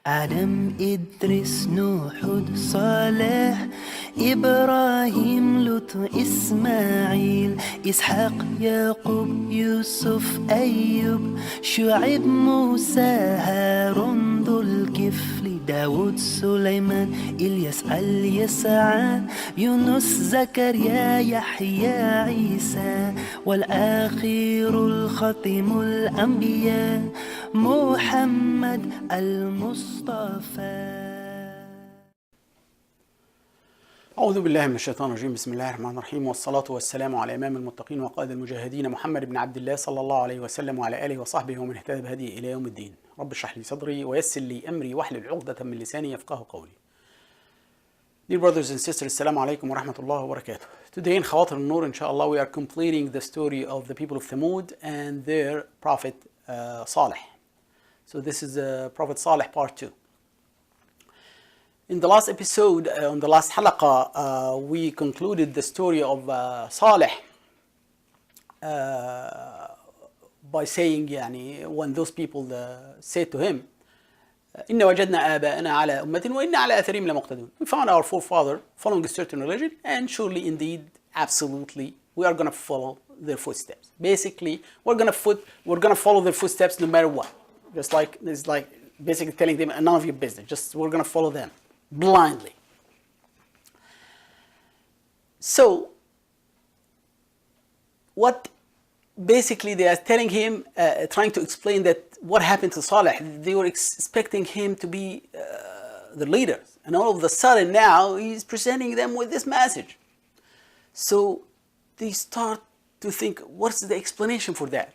آدم إدريس نوح صالح إبراهيم لوط إسماعيل إسحاق يعقوب يوسف أيوب شعيب موسى هارون ذو الكفل داود سليمان إلياس اليسع يونس زكريا يحيى عيسى والآخر الختم الأنبياء محمد المصطفى. أعوذ بالله من الشيطان الرجيم. بسم الله الرحمن الرحيم، والصلاة والسلام على إمام المتقين وقائد المجاهدين محمد بن عبد الله صلى الله عليه وسلم وعلى آله وصحبه ومن اهتدى بهديه إلى يوم الدين. رب اشرح لي صدري ويسر لي أمري واحلل عقدة من لساني يفقهوا قولي. Dear brothers and sisters, Assalamu alaikum wa rahmatullahi wa barakatuh. Today in Khawater AlNoor, inshallah, we are completing the story of the people of Thamud and their prophet Salih. So this is Prophet Salih part 2. In the last episode, on the last halaqah, we concluded the story of Salih by saying, when those people said to him, إِنَّ وَجَدْنَا آبَاءَنَا عَلَىٰ أُمَّةٍ وَإِنَّا عَلَىٰ أَثَرِهِمْ لَمُقْتَدُونَ. We found our forefather following a certain religion, and surely, indeed, absolutely, we are going to follow their footsteps. Basically, we're going to follow their footsteps no matter what. It's like basically telling them, none of your business. We're going to follow them blindly. So, what basically they are telling him, trying to explain that what happened to Salih, they were expecting him to be the leader. And all of a sudden now, he's presenting them with this message. So, they start to think, what's the explanation for that?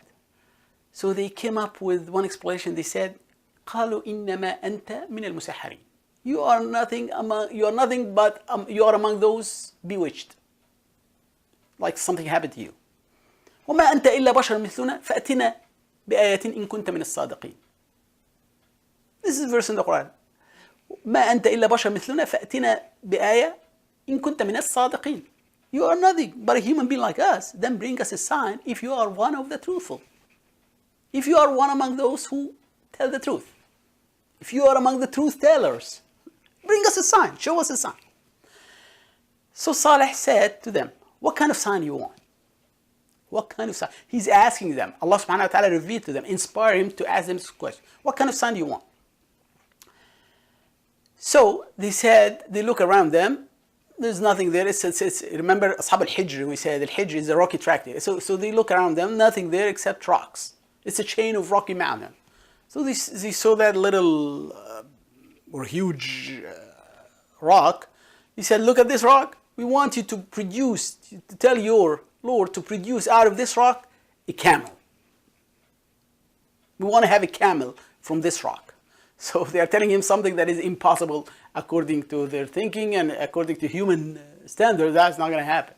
So they came up with one explanation. They said, قالوا إنما أنت من المسحرين. You are nothing but you are among those bewitched. Like something happened to you. وما أنت إلا بشر مثلنا فأتنا بآية إن كنت من الصادقين. This is a verse in the Qur'an. ما أنت إلا بشر مثلنا فأتنا بآية إن كنت من الصادقين. You are nothing but a human being like us. Then bring us a sign if you are one of the truthful. If you are one among those who tell the truth. If you are among the truth tellers, bring us a sign, show us a sign. So Salih said to them, what kind of sign do you want? What kind of sign? He's asking them. Allah subhanahu wa ta'ala revealed to them, inspire him to ask them this question. What kind of sign do you want? So they said, they look around them, there's nothing there. Remember Ashab al-Hijr, we said al-Hijr is a rocky tract there. So they look around them, nothing there except rocks. It's a chain of rocky mountains. So they saw that little or huge rock. He said, look at this rock. We want you to tell your Lord to produce out of this rock a camel. We want to have a camel from this rock. So they are telling him something that is impossible according to their thinking and according to human standards. That's not going to happen.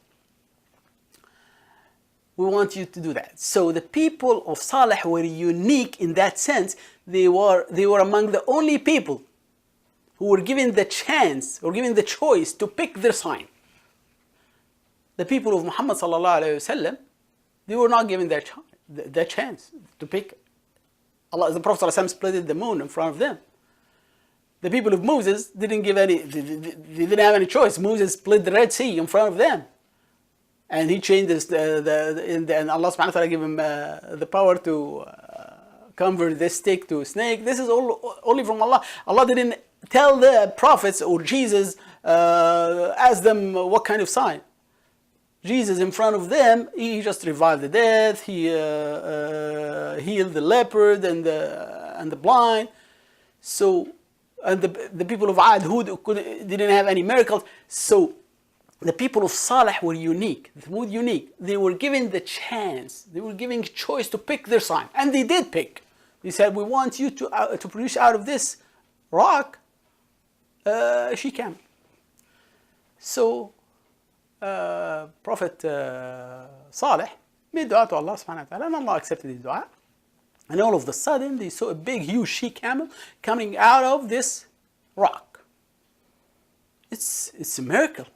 We want you to do that. So the people of Salih were unique in that sense. They were among the only people who were given the chance or given the choice to pick their sign. The people of Muhammad sallallahu alaihi wasallam, they were not given that chance to pick. The Prophet sallallahu split the moon in front of them. The people of Moses didn't didn't have any choice. Moses split the Red Sea in front of them. And he changed this, and Allah subhanahu wa ta'ala gave him the power to convert this stick to a snake. This is only from Allah. Allah didn't tell the prophets or Jesus, ask them what kind of sign. Jesus in front of them, he just revived the dead, he healed the leopard and the blind. So, and the people of Ad, didn't have any miracles. So, the people of Salih were unique, They were given the chance, they were given a choice to pick their sign. And they did pick. They said, we want you to produce out of this rock a she-camel. So, Prophet Salih made dua to Allah subhanahu wa ta'ala, and Allah accepted his dua. And all of a sudden, they saw a big, huge she-camel coming out of this rock. It's a miracle.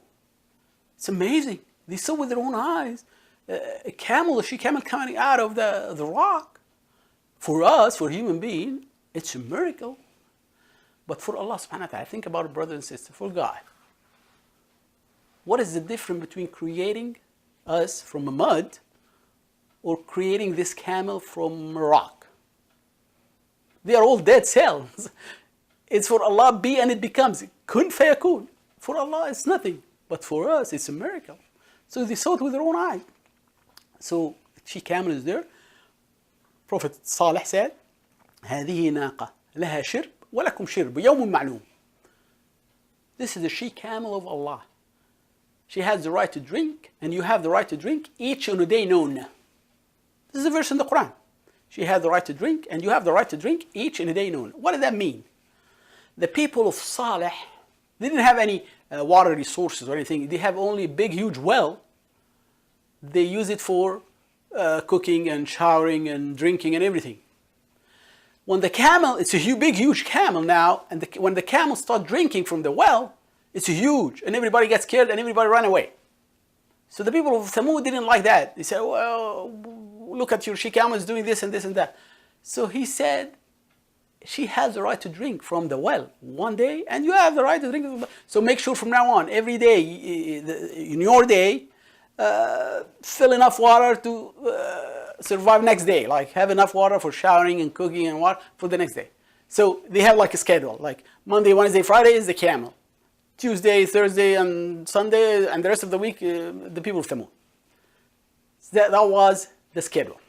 It's amazing. They saw with their own eyes a she-camel coming out of the rock. For us, for human being, it's a miracle. But for Allah subhanahu wa ta'ala, think about it, brother and sister, for God. What is the difference between creating us from a mud or creating this camel from a rock? They are all dead cells. It's for Allah be and it becomes. Kun fayakun. For Allah it's nothing. But for us it's a miracle. So they saw it with their own eye. So the she camel is there. Prophet Salih said, هذه ناقة لها شرب ولكم شرب يوم معلوم. This is the she camel of Allah. She has the right to drink, and you have the right to drink each on a day known. This is a verse in the Qur'an. She has the right to drink, and you have the right to drink each in a day known. What does that mean? The people of Salih, they didn't have any water resources or anything. They have only a big, huge well. They use it for cooking and showering and drinking and everything. When the camel, it's a big, huge camel now, and when the camel starts drinking from the well, it's huge, and everybody gets scared and everybody ran away. So the people of Thamud didn't like that. They said, well, look at your she camel is doing this and this and that. So he said, she has the right to drink from the well one day, and you have the right to drink from the well. So make sure from now on, every day, in your day, fill enough water to survive next day. Like have enough water for showering and cooking and water for the next day. So they have like a schedule. Like Monday, Wednesday, Friday is the camel. Tuesday, Thursday, and Sunday, and the rest of the week, the people of Thamud. That was the schedule.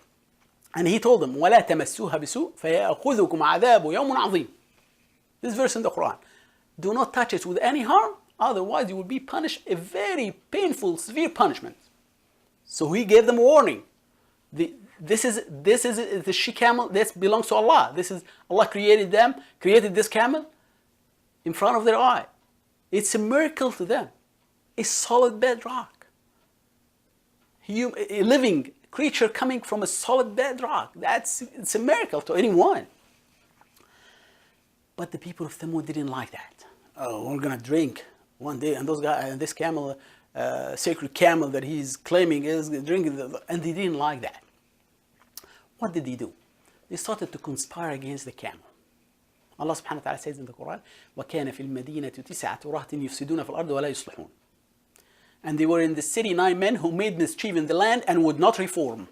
And he told them, وَلَا تَمَسُّوهَا بِسُوءٍ فَيَأْخُذُكُمْ عَذَابُ يَوْمٌ عَظِيمٌ. This verse in the Qur'an. Do not touch it with any harm, otherwise you will be punished a very painful, severe punishment. So he gave them a warning. This is the she camel. This belongs to Allah. Allah created them, created this camel in front of their eye. It's a miracle to them. A solid bedrock. A living creature coming from a solid bedrock. It's a miracle to anyone. But the people of Thamud didn't like that. Oh, we're gonna drink one day, and those guys, and this camel, sacred camel that he's claiming is drinking, and they didn't like that. What did they do? They started to conspire against the camel. Allah subhanahu wa ta'ala says in the Qur'an, وَكَانَ فِي الْمَدِينَةِ تِسْعَةُ رَهْطٍ يُفْسِدُونَ فِي الْأَرْضِ وَلَا يُصْلِحُونَ. And they were in the city 9 men who made mischief in the land and would not reform.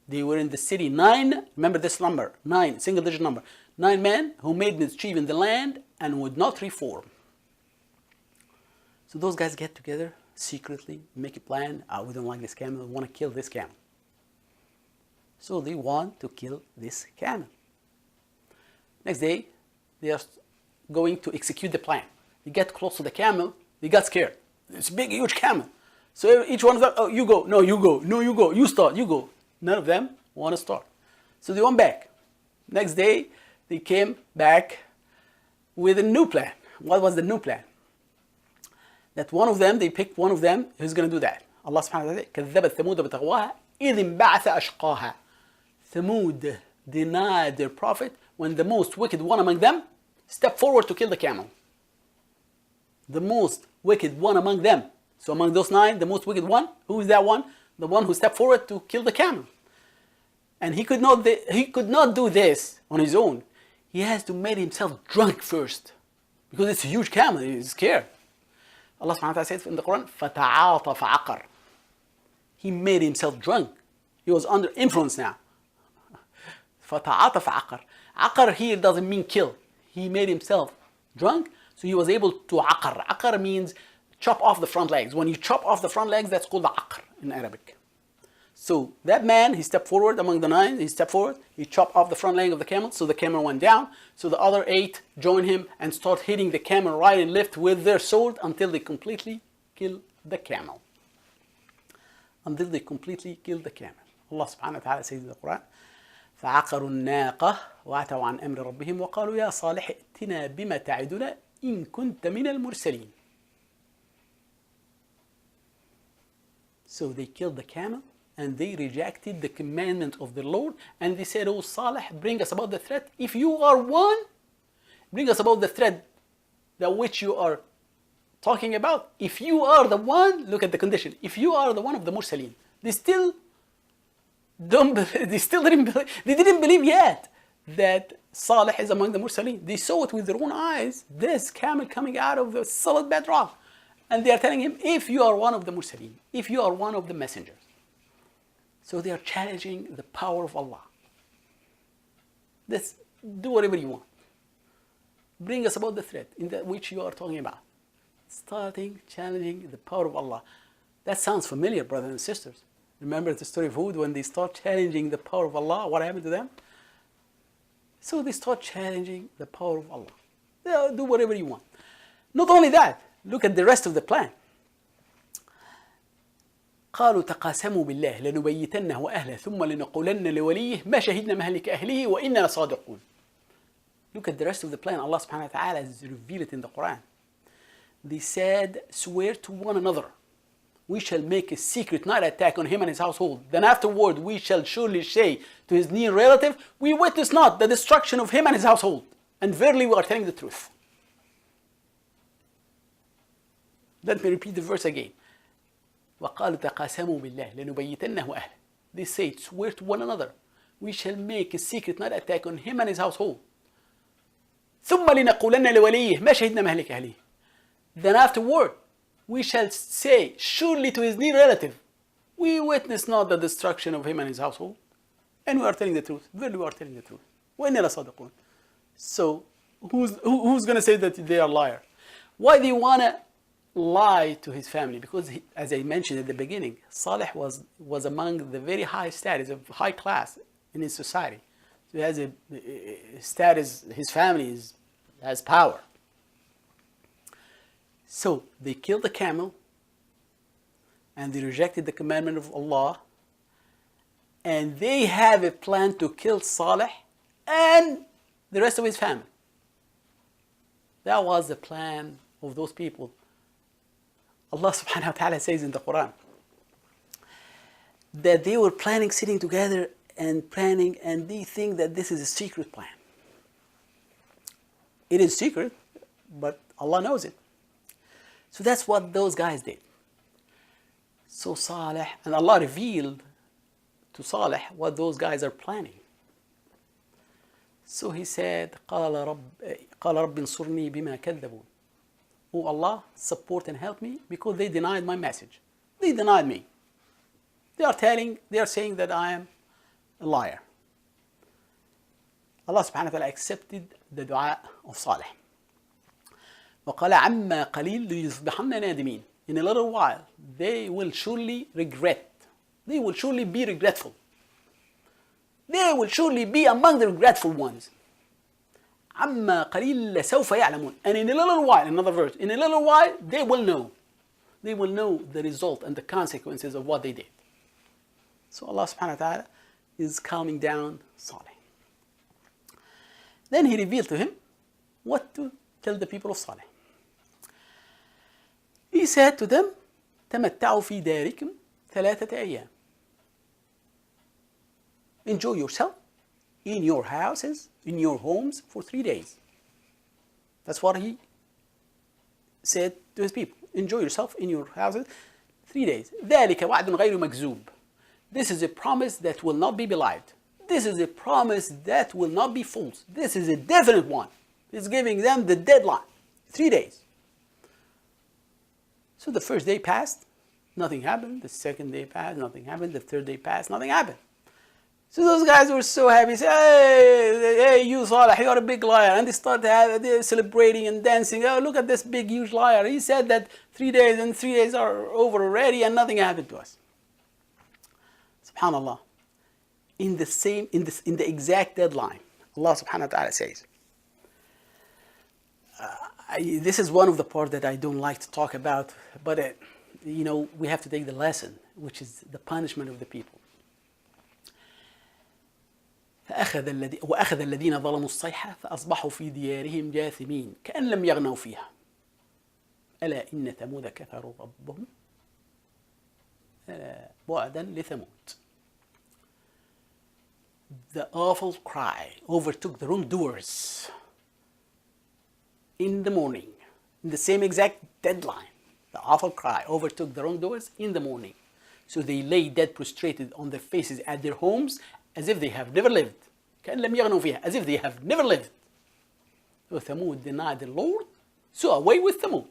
They were in the city 9, remember this number, 9, single digit number. 9 men who made mischief in the land and would not reform. So those guys get together secretly, make a plan. We don't like this camel, we want to kill this camel. So they want to kill this camel. Next day, they are going to execute the plan. They get close to the camel, they got scared. It's a big, huge camel. So each one of them, oh, you go, no, you go, no, you go, you start, you go. None of them want to start. So they went back. Next day, they came back with a new plan. What was the new plan? That one of them, they picked one of them who's going to do that. Allah subhanahu wa ta'ala, كَذَّبَتْ ثَمُودَ بِتَغْوَاهَا إِذِ انْبَعَثَ أَشْقَاهَا. Thamud denied their prophet when the most wicked one among them stepped forward to kill the camel. The most wicked one among them. So among those 9, the most wicked one, who is that one? The one who stepped forward to kill the camel. And he could not do this on his own. He has to make himself drunk first. Because it's a huge camel, he's scared. Allah subhanahu wa ta'ala says in the Qur'an, فَتَعَاطَ فَعَقَرَ. He made himself drunk. He was under influence now. فَتَعَاطَ فَعَقَرَ. Aqar here doesn't mean kill. He made himself drunk, so he was able to aqar. Aqar means chop off the front legs. When you chop off the front legs, that's called aqar in Arabic. So that man, he stepped forward among the 9, he stepped forward, he chopped off the front leg of the camel, so the camel went down. So the other 8 joined him and start hitting the camel right and left with their sword until they completely kill the camel. Until they completely kill the camel. Allah subhanahu wa ta'ala says in the Qur'an, فعقروا الناقة وعتوا عن أمر ربهم وقالوا يا صالح ائتنا بما تعدنا إن كنت من المرسلين. So they killed the camel and they rejected the commandment of the Lord, and they said, oh Salih, bring us about the threat. If you are one, bring us about the threat that which you are talking about. If you are the one, look at the condition, if you are the one of the Mursaleen. They still didn't believe yet that Salih is among the Mursaleen. They saw it with their own eyes, this camel coming out of the solid bedrock. And they are telling him, if you are one of the Mursaleen, if you are one of the messengers. So they are challenging the power of Allah. Let's do whatever you want. Bring us about the threat in that which you are talking about. Starting challenging the power of Allah. That sounds familiar, brothers and sisters. Remember the story of Hud when they start challenging the power of Allah? What happened to them? So they start challenging the power of Allah. Do whatever you want. Not only that, look at the rest of the plan. قالوا تقاسموا بالله لنبيتنه وأهله ثم لنقولن لوليه ما شهدنا مهلك أهله وإننا صادقون. Look at the rest of the plan. Allah subhanahu wa ta'ala has revealed it in the Qur'an. They said, swear to one another. We shall make a secret night attack on him and his household. Then afterward we shall surely say to his near relative, we witness not the destruction of him and his household. And verily we are telling the truth. Let me repeat the verse again. وَقَالُوا تَقَاسَمُوا بِاللَّهِ لَنُبَيِّتَنَّهُ أَهْلِ. They say, swear to one another. We shall make a secret night attack on him and his household. ثُمَّ لِنَقُولَنَّ لِوَلِيِّهِ مَا شَهِدْنَا مَهْلِكَ أَهْلِهِ. Then afterward, we shall say, surely to his near relative, we witness not the destruction of him and his household. And we are telling the truth. Verily we are telling the truth. وَإِنَّا لَصَادِقُونَ. So, who's going to say that they are liars? Why they want to lie to his family? Because, as I mentioned at the beginning, Salih was among the very high status, of high class in his society. So he has a status, his family has power. So they killed the camel and they rejected the commandment of Allah, and they have a plan to kill Salih and the rest of his family. That was the plan of those people. Allah subhanahu wa ta'ala says in the Qur'an that they were planning, sitting together and planning, and they think that this is a secret plan. It is secret, but Allah knows it. So that's what those guys did. So Salih, and Allah revealed to Salih what those guys are planning. So he said, قال رب انصرني بما كذبون. Oh Allah, support and help me because they denied my message. They denied me. They are saying that I am a liar. Allah subhanahu wa ta'ala accepted the dua of Salih. وقال عما قليل ليصبحن نادمين. In a little while, they will surely regret. They will surely be regretful. They will surely be among the regretful ones. عما قليل لسوف يعلمون. And in a little while, another verse, in a little while, they will know. They will know the result and the consequences of what they did. So Allah subhanahu wa ta'ala is calming down Salih. Then he revealed to him what to tell the people of Salih. He said to them, تمتعوا في داركم ثلاثة أيام. Enjoy yourself in your houses, in your homes for 3 days. That's what he said to his people. Enjoy yourself in your houses 3 days. ذلك وعد غير مكذوب. This is a promise that will not be belied. This is a promise that will not be false. This is a definite one. He's giving them the deadline. 3 days. So the first day passed, nothing happened. The second day passed, nothing happened. The third day passed, nothing happened. So those guys were so happy. They said, hey, you Salih, you're a big liar. And they started celebrating and dancing. Oh, look at this big, huge liar. He said that 3 days and 3 days are over already and nothing happened to us. SubhanAllah. In the exact deadline, Allah subhanahu wa ta'ala says, this is one of the parts that I don't like to talk about, but we have to take the lesson, which is the punishment of the people. وأخذ الذين ظلموا الصيحة فأصبحوا في ديارهم جاثمين كأن لم يغنوا فيها ألا إن ثمود كفروا ربهم بعدا لثمود. The awful cry overtook the wrongdoers in the morning, in the same exact deadline. The awful cry overtook the wrongdoers in the morning. So they lay dead prostrated on their faces at their homes as if they have never lived. كأن لم يغنوا فيها, as if they have never lived. So Thamud denied the Lord, so away with Thamud.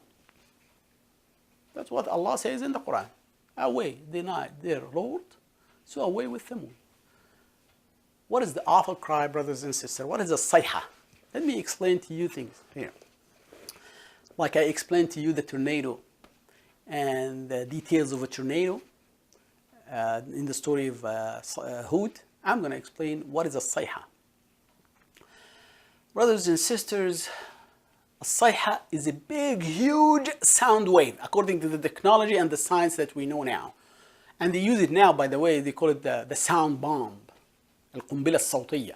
That's what Allah says in the Qur'an. Away, denied their Lord, so away with Thamud. What is the awful cry, brothers and sisters? What is the sayha? Let me explain to you things here. Like I explained to you the tornado and the details of a tornado in the story of Hud. I'm going to explain what is a sayha. Brothers and sisters, a sayha is a big, huge sound wave, according to the technology and the science that we know now. And they use it now, by the way, they call it the sound bomb, القنبلة الصوتية.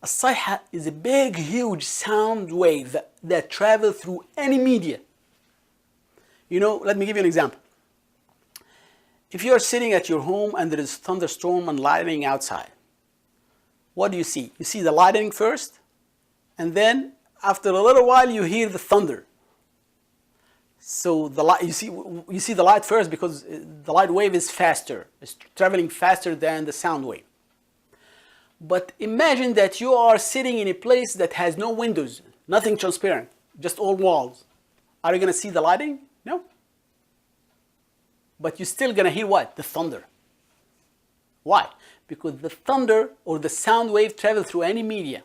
A sayha is a big, huge sound wave that travels through any media. You know, let me give you an example. If you're sitting at your home and there is thunderstorm and lightning outside, what do you see? You see the lightning first, and then after a little while you hear the thunder. So the light, you see the light first because the light wave is faster. It's traveling faster than the sound wave. But imagine that you are sitting in a place that has no windows, nothing transparent, just all walls. Are you going to see the lightning? No. But you're still going to hear what? The thunder. Why? Because the thunder or the sound wave travels through any media.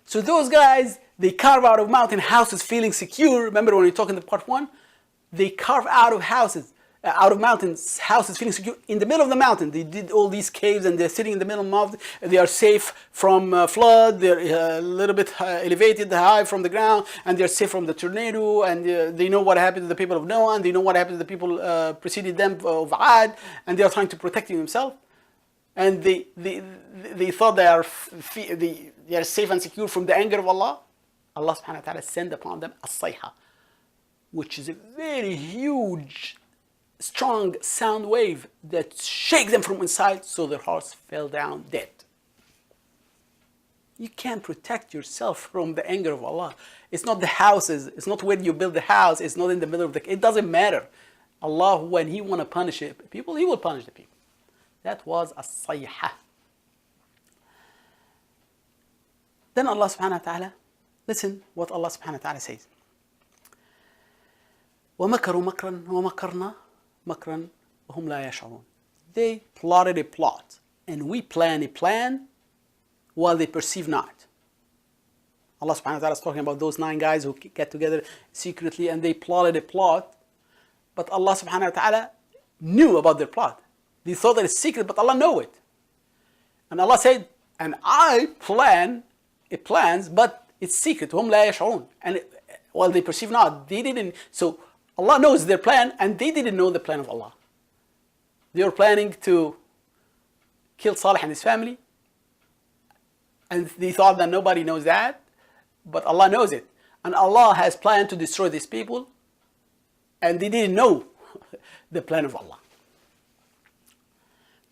So those guys, they carve out of mountain houses feeling secure. Remember when we talked in the part 1? They carve out of mountains houses feeling secure. In the middle of the mountain, they did all these caves and they're sitting in the middle of the mountain. They are safe from flood. They're a little bit elevated high from the ground, and they're safe from the tornado. And they know what happened to the people of Noah, and they know what happened to the people preceded them of Ad, and they are trying to protect themselves. And they thought they are safe and secure from the anger of Allah. Allah subhanahu wa ta'ala sent upon them a sayha, which is a very huge, strong sound wave that shake them from inside, so their hearts fell down dead. You can't protect yourself from the anger of Allah. It's not the houses, it's not where you build the house, it's not in the middle of it doesn't matter. Allah, when He want to punish people, He will punish the people. That was a sayha. Then Allah subhanahu wa ta'ala, listen what Allah subhanahu wa ta'ala says. وَمَكَرُوا مَكْرًا وَمَكَرْنَا مَكْرًا وَهُمْ لَا يَشْعُرُونَ. They plotted a plot, and we plan a plan while they perceive not. Allah subhanahu wa ta'ala is talking about those 9 guys who get together secretly and they plotted a plot, but Allah subhanahu wa ta'ala knew about their plot. They thought that it's secret, but Allah knew it. And Allah said, and I plan it plans, but it's secret. وَهُمْ لَا يَشْعُرُونَ. And while they perceive not, they didn't. So Allah knows their plan, and they didn't know the plan of Allah. They were planning to kill Salih and his family, and they thought that nobody knows that, but Allah knows it. And Allah has planned to destroy these people, and they didn't know the plan of Allah.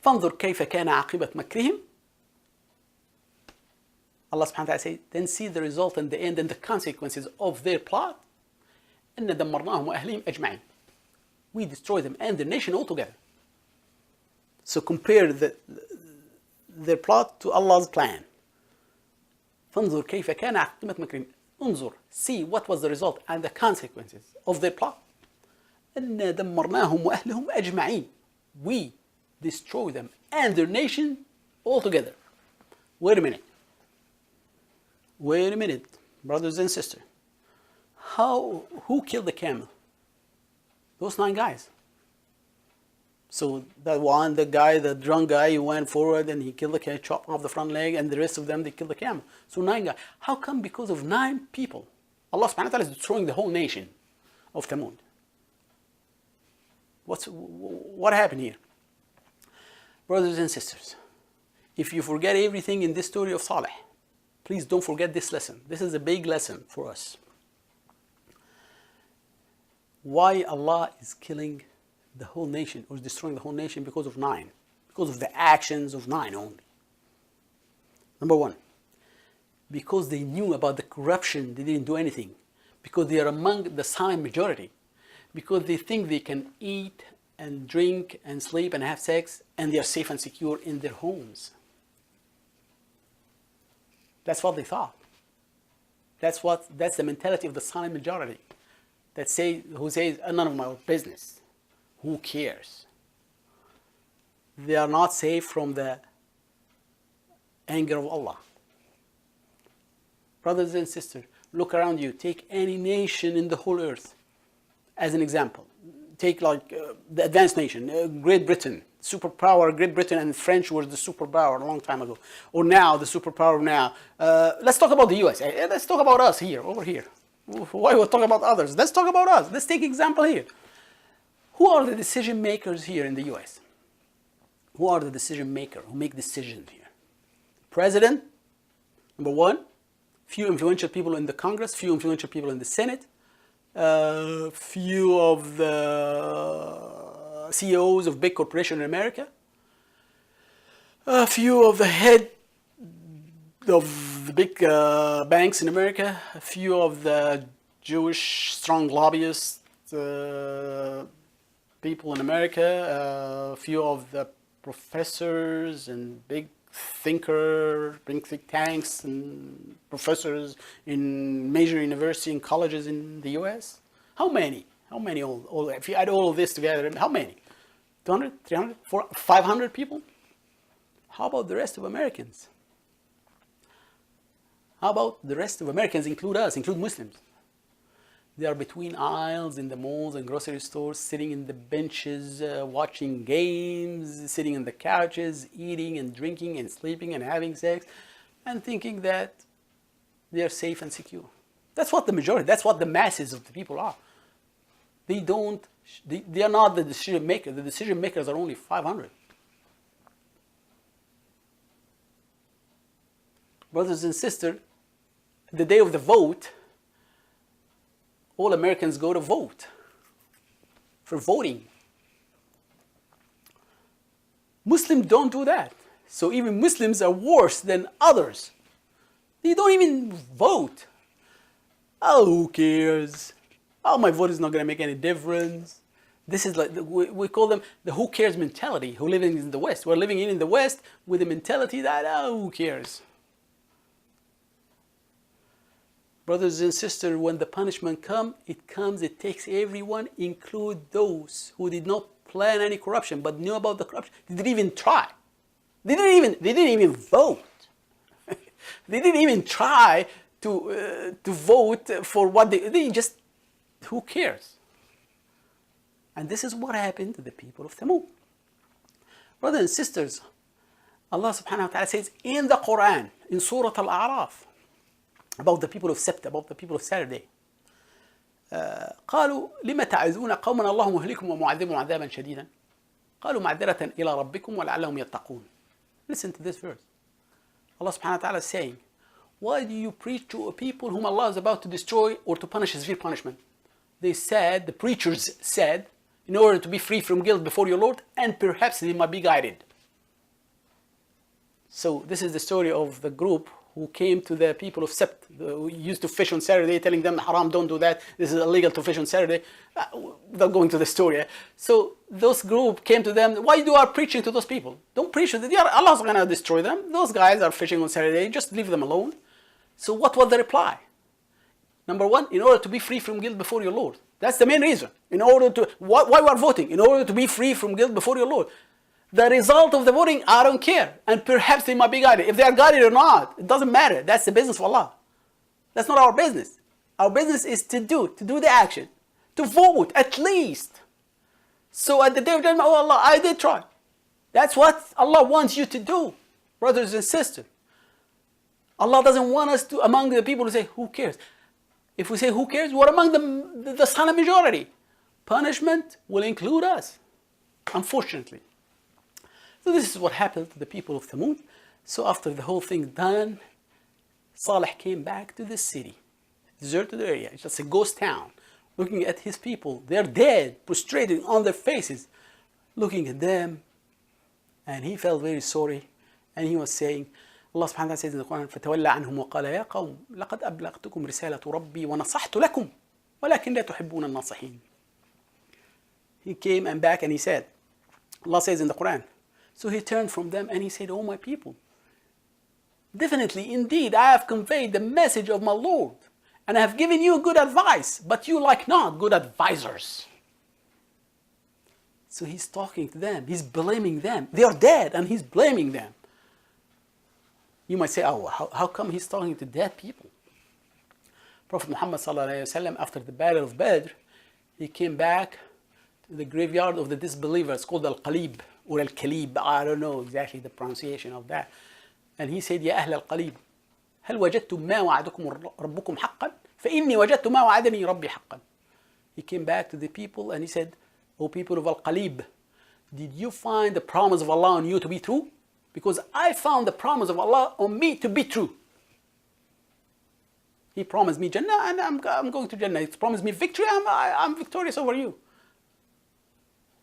فانظر كيف كان عاقبة مكرهم. Allah subhanahu wa ta'ala says, then see the result and the end and the consequences of their plot. إن دمرناهم وأهلهم أجمعين. We destroy them and their nation altogether. So compare their plot to Allah's plan. فانظر كيف كان عاقبة مكرهم. انظر, see what was the result and the consequences of their plot. إن دمرناهم وأهلهم أجمعين. We destroy them and their nation altogether. Wait a minute, brothers and sisters. Who killed the camel? Those 9 guys. So that one, the drunk guy, he went forward and he killed the camel, chopped off the front leg, and the rest of them, they killed the camel. So 9 guys. How come because of 9 people, Allah subhanahu wa ta'ala is destroying the whole nation of Thamud? What happened here? Brothers and sisters, if you forget everything in this story of Salih, please don't forget this lesson. This is a big lesson for us. Why Allah is killing the whole nation or destroying the whole nation because of 9? Because of the actions of 9 only. Number 1, because they knew about the corruption, they didn't do anything. Because they are among the silent majority. Because they think they can eat and drink and sleep and have sex, and they are safe and secure in their homes. That's what they thought. That's the mentality of the silent majority who says none of my business. Who cares? They are not safe from the anger of Allah. Brothers and sisters, look around you. Take any nation in the whole earth as an example. Take like the advanced nation, Great Britain, superpower. Great Britain and French were the superpower a long time ago. Or now, the superpower now. Let's talk about the US. Let's talk about us here, over here. Why we talk about others? Let's talk about us. Let's take example here. Who are the decision makers here in the US? Who are the decision makers who make decisions here? President, number one. Few influential people in the Congress, few influential people in the Senate, few of the CEOs of big corporations in America, a few of the head of the big banks in America, a few of the Jewish strong lobbyists people in America, a few of the professors and big think tanks and professors in major universities and colleges in the US. How many? All, if you add all of this together, how many? 200, 300, 400, 500 people? How about the rest of Americans? How about the rest of Americans, include us, include Muslims? They are between aisles in the malls and grocery stores, sitting in the benches, watching games, sitting on the couches, eating and drinking and sleeping and having sex, and thinking that they are safe and secure. That's what the majority, that's what the masses of the people are. They are not the decision makers. The decision makers are only 500. Brothers and sisters, the day of the vote, all Americans go to vote for voting. Muslims don't do that. So even Muslims are worse than others. They don't even vote. Oh, who cares? Oh, my vote is not going to make any difference. This is like, we call them the who cares mentality, who living in the West. We're living in the West with the mentality that, oh, who cares? Brothers and sisters, when the punishment comes, it takes everyone, include those who did not plan any corruption, but knew about the corruption. They didn't even try. They didn't even vote. They didn't even try to vote for what they just, who cares? And this is what happened to the people of Thamud. Brothers and sisters, Allah subhanahu wa ta'ala says in the Qur'an, in Surah Al-A'raf, about the people of Sabt, about the people of Saturday. قالوا لم تعزون قوما الله مهلكهم ومعذبهم عذابا شديدا قالوا معذرة إلى ربكم ولعلهم يتقون. Listen to this verse. Allah subhanahu wa ta'ala is saying, why do you preach to a people whom Allah is about to destroy or to punish a severe punishment? They said, the preachers said, in order to be free from guilt before your Lord, and perhaps they might be guided. So this is the story of the group who came to the people of Sabt, who used to fish on Saturday, telling them, haram, don't do that, this is illegal to fish on Saturday, without going to the story. So those group came to them, why you are preaching to those people? Don't preach to them, Allah's going to destroy them. Those guys are fishing on Saturday, just leave them alone. So what was the reply? Number one, in order to be free from guilt before your Lord. That's the main reason. In order to, why we are voting? In order to be free from guilt before your Lord. The result of the voting, I don't care. And perhaps they might be guided. If they are guided or not, it doesn't matter. That's the business of Allah. That's not our business. Our business is to do the action. To vote, at least. So at the day of judgment, oh Allah, I did try. That's what Allah wants you to do, brothers and sisters. Allah doesn't want us to, among the people who say, who cares? If we say, who cares? We're among the silent majority. Punishment will include us, unfortunately. So this is what happened to the people of Thamud. So after the whole thing done, Salih came back to the city, deserted area. It's just a ghost town. Looking at his people, they're dead, prostrated on their faces, looking at them. And he felt very sorry. And he was saying, Allah subhanahu wa ta'ala says in the Qur'an, فَتَوَلَّى عَنْهُمْ وَقَالَ يَا قَوْمِ لَقَدْ أَبْلَغْتُكُمْ رِسَالَةُ رَبِّي وَنَصَحْتُ لَكُمْ وَلَكِنْ لَا تُحِبُّونَ النَّاصِحِينَ. He came and back and he said, Allah says in the Qur'an, so he turned from them and he said, oh my people, definitely, indeed, I have conveyed the message of my Lord, and I have given you good advice, but you like not good advisors. So he's talking to them, he's blaming them. They are dead, and he's blaming them. You might say, oh, how come he's talking to dead people? Prophet Muhammad ﷺ, after the Battle of Badr, he came back to the graveyard of the disbelievers called Al-Qalib or Al-Kalib. I don't know exactly the pronunciation of that. And he said, يا أهل القليب هل وجدتم ما وعدكم ربكم حقا فإني وجدت ما وعدني ربي حقا. He came back to the people and he said, O people of Al-Qalib, did you find the promise of Allah on you to be true? Because I found the promise of Allah on me to be true. He promised me Jannah and I'm going to Jannah. He promised me victory, I'm victorious over you.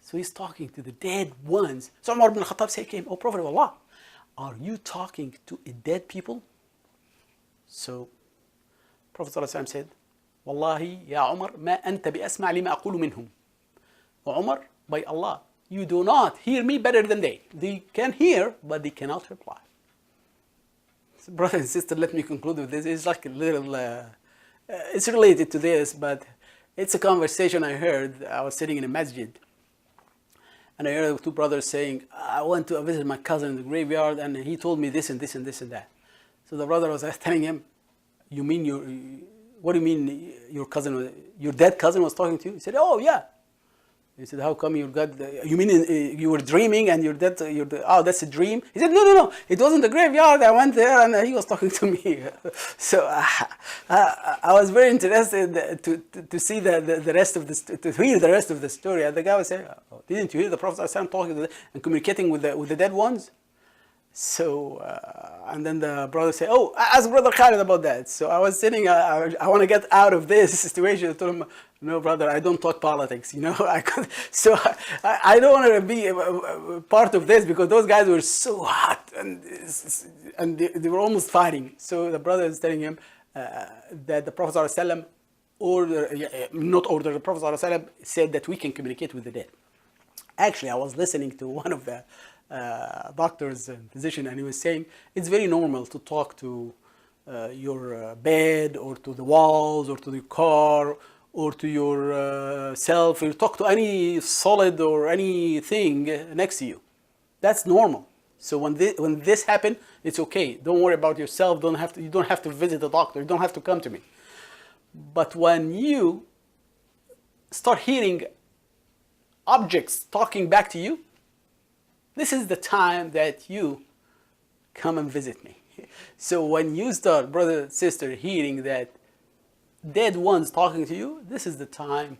So he's talking to the dead ones. So Umar ibn Khattab said to him, O Prophet of Allah, are you talking to a dead people? So Prophet ﷺ said, Wallahi ya Umar, ma anta bi asma' lima aqulu minhum. O Umar, by Allah, you do not hear me better than they. They can hear, but they cannot reply. So brother and sister, let me conclude with this. It's like a little, it's related to this, but it's a conversation I heard. I was sitting in a masjid, and I heard two brothers saying, I went to visit my cousin in the graveyard, and he told me this and this and this and that. So the brother was telling him, you mean what do you mean your cousin, your dead cousin was talking to you? He said, oh yeah. He said, how come you mean you were dreaming and you're dead, oh, that's a dream? He said, no, it wasn't the graveyard. I went there and he was talking to me. So I was very interested to see the rest of to hear the rest of the story. And the guy was saying, oh, didn't you hear the Prophet ﷺ talking and communicating with the dead ones? So, and then the brother said, oh, ask Brother Khalid about that. So I was sitting, I want to get out of this situation. I told him, no, brother, I don't talk politics, So I don't want to be a part of this because those guys were so hot and they were almost fighting. So the brother is telling him that the Prophet ﷺ the Prophet ﷺ said that we can communicate with the dead. Actually, I was listening to one of the doctors and physician, and he was saying it's very normal to talk to your bed or to the walls or to the car or to your self. You talk to any solid or anything next to you. That's normal. So when this happened, it's okay. Don't worry about yourself. You don't have to visit the doctor. You don't have to come to me. But when you start hearing objects talking back to you, this is the time that you come and visit me. So when you start, brother, sister, hearing that dead ones talking to you, this is the time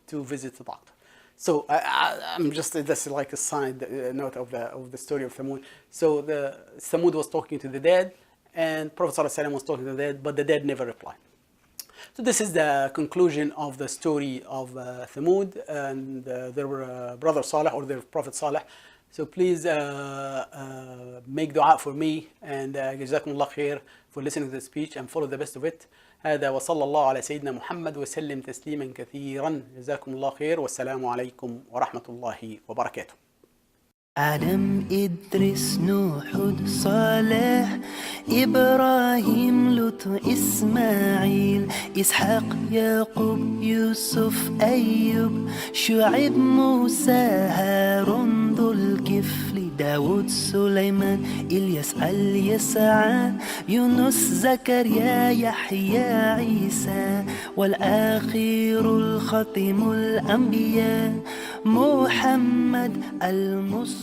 to visit the doctor. So I'm just, that's like a side note of the story of Thamud. So the Thamud was talking to the dead, and Prophet ﷺ was talking to the dead, but the dead never replied. So this is the conclusion of the story of Thamud, and there were brother Salih or their Prophet Salih. So please make dua for me, and جزاكم الله خير for listening to the speech and follow the best of it. هذا وصلى الله على سيدنا محمد وسلم تسليما كثيرا. جزاكم الله خير والسلام عليكم ورحمة الله وبركاته. آدم إدريس نوح صالح إبراهيم لوط إسماعيل إسحاق يعقوب يوسف أيوب شعيب موسى هارون ذو الكفل داود سليمان إلياس اليسع يونس زكريا يحيى عيسى والآخر الخاتم الأنبياء محمد المصطفى.